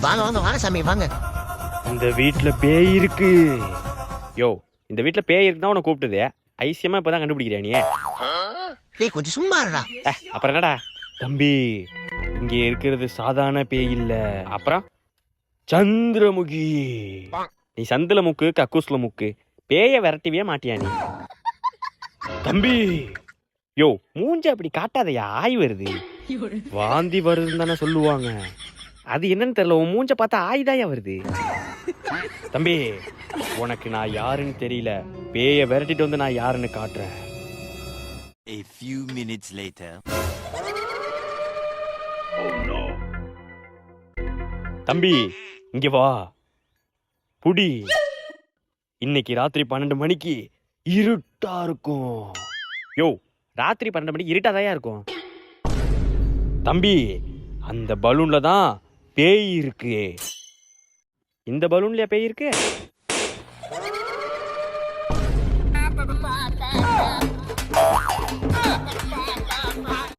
வாங்க வாங்க வாங்க சாமி வாங்க. இந்த வீட்டுல பேய் இருக்கு. யோ, இந்த வீட்டுல பேய் இருக்குதான் உன்னை கூப்பிட்டது. ஐசியமா இப்பதான் கண்டுபிடிக்கிறியா நீ? டேய் கொஞ்சம் சும்மா இருடா. அப்புறம் என்னடா தம்பி, இங்க இருக்கிறது சாதாரண பேய் இல்ல. அப்புறம் சந்திரமுகி. நீ சந்தில முக்கு கக்கூஸ்ல முக்கு, பேய விரட்டிவே மாட்டியா நீ? தம்பி, யோ மூஞ்ச அப்படி காட்டாதயா, ஆய் வருது. வாந்தி வருதுன்னு தானே சொல்லுவாங்க. அது என்னன்னு தெரியல, உன் மூஞ்ச பார்த்தா ஆய்தாயா வருது. தம்பி, உனக்கு நான் யாருன்னு தெரியல. பேய விரட்டிட்டு வந்து நான் யாருன்னு காட்டுறேன். A few minutes later. தம்பி இங்க வா, புடி. இன்னைக்கு ராத்திரி 12 மணிக்கு இருட்டா இருக்கும். யோ, ராத்திரி 12 மணிக்கு இருட்டாதாயா இருக்கும். தம்பி, அந்த பலூன்ல தான் பேய் இருக்கு. இந்த பலூன்லயா பேய் இருக்கு?